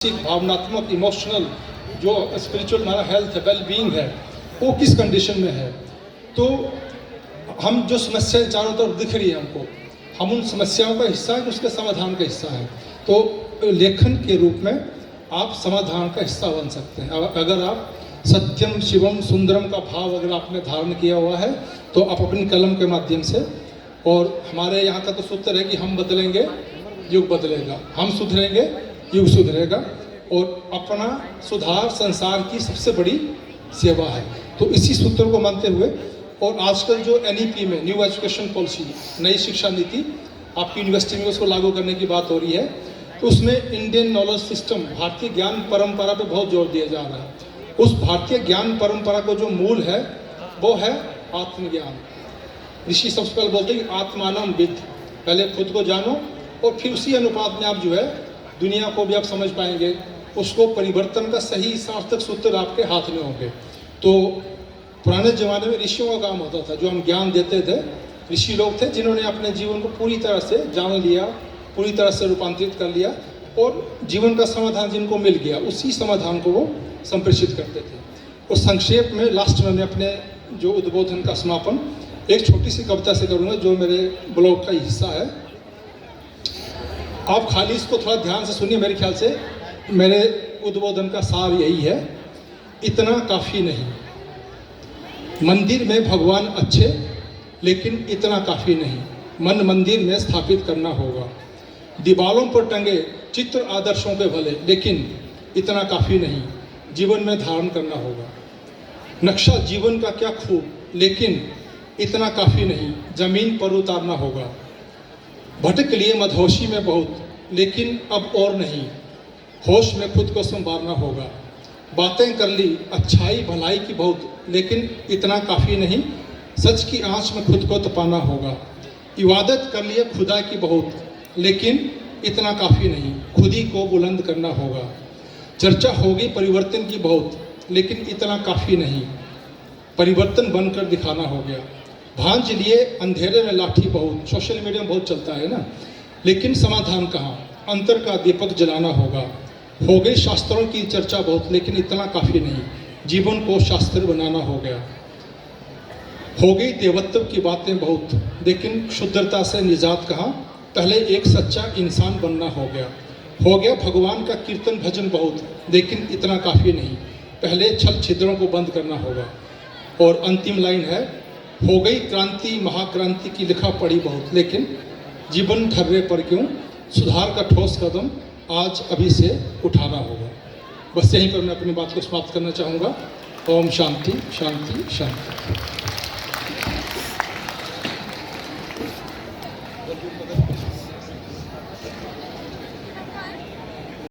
मानसिक भावनात्मक इमोशनल जो स्पिरिचुअल हमारा हेल्थ है, वेल बीइंग है, वो किस कंडीशन में है। तो हम जो समस्याएं चारों तरफ दिख रही है हमको, हम उन समस्याओं का हिस्सा है, उसके समाधान का हिस्सा है। तो लेखन के रूप में आप समाधान का हिस्सा बन सकते हैं। अगर आप सत्यम शिवम सुंदरम का भाव अगर आपने धारण किया हुआ है तो आप अपनी कलम के माध्यम से, और हमारे यहाँ का तो सूत्र है कि हम बदलेंगे युग बदलेगा, हम सुधरेंगे युग सुधरेगा, और अपना सुधार संसार की सबसे बड़ी सेवा है। तो इसी सूत्र को मानते हुए, और आजकल जो NEP में न्यू एजुकेशन पॉलिसी, नई शिक्षा नीति आपकी यूनिवर्सिटी में उसको लागू करने की बात हो रही है, तो उसमें इंडियन नॉलेज सिस्टम, भारतीय ज्ञान परंपरा पे बहुत जोर दिया जा रहा है। उस भारतीय ज्ञान परंपरा को जो मूल है वो है आत्मज्ञान। ऋषि सबसे पहले बोलते हैं कि आत्मानम विद्ध, पहले खुद को जानो और फिर उसी अनुपात में आप जो है दुनिया को भी आप समझ पाएंगे। उसको परिवर्तन का सही सार्थक सूत्र आपके हाथ में होंगे। तो पुराने ज़माने में ऋषियों का काम होता था, जो हम ज्ञान देते थे। ऋषि लोग थे जिन्होंने अपने जीवन को पूरी तरह से जान लिया, पूरी तरह से रूपांतरित कर लिया, और जीवन का समाधान जिनको मिल गया उसी समाधान को वो संप्रेषित करते थे। और संक्षेप में लास्ट में मैं अपने जो उद्बोधन का समापन एक छोटी सी कविता से करूँगा, जो मेरे ब्लॉग का हिस्सा है। आप खाली इसको थोड़ा ध्यान से सुनिए। मेरे ख्याल से मेरे उद्बोधन का सार यही है, इतना काफ़ी नहीं। मंदिर में भगवान अच्छे, लेकिन इतना काफ़ी नहीं। मन मंदिर में स्थापित करना होगा। दीवारों पर टंगे चित्र आदर्शों के भले, लेकिन इतना काफ़ी नहीं। जीवन में धारण करना होगा। नक्शा जीवन का क्या खूब, लेकिन इतना काफ़ी नहीं। जमीन पर उतारना होगा। भटक लिए मदहोशी में बहुत, लेकिन अब और नहीं। होश में खुद को संवारना होगा। बातें कर ली अच्छाई भलाई की बहुत, लेकिन इतना काफ़ी नहीं। सच की आँच में खुद को तपाना होगा। इबादत कर लिए खुदा की बहुत, लेकिन इतना काफ़ी नहीं। खुद ही को बुलंद करना होगा। चर्चा होगी परिवर्तन की बहुत, लेकिन इतना काफ़ी नहीं। परिवर्तन बनकर दिखाना हो गया। भांज लिए अंधेरे में लाठी बहुत, सोशल मीडिया में बहुत चलता है ना, लेकिन समाधान कहाँ। अंतर का दीपक जलाना होगा। हो गई शास्त्रों की चर्चा बहुत, लेकिन इतना काफ़ी नहीं। जीवन को शास्त्र बनाना हो गया। हो गई देवत्व की बातें बहुत, लेकिन शुद्धता से निजात कहाँ। पहले एक सच्चा इंसान बनना हो गया। हो गया भगवान का कीर्तन भजन बहुत, लेकिन इतना काफ़ी नहीं। पहले छल छिद्रों को बंद करना होगा। और अंतिम लाइन है, हो गई क्रांति महाक्रांति की लिखा पढ़ी बहुत, लेकिन जीवन धर्रे पर क्यों। सुधार का ठोस कदम आज अभी से उठाना होगा। बस यहीं पर मैं अपनी बात को समाप्त करना चाहूँगा। ओम शांति शांति शांति।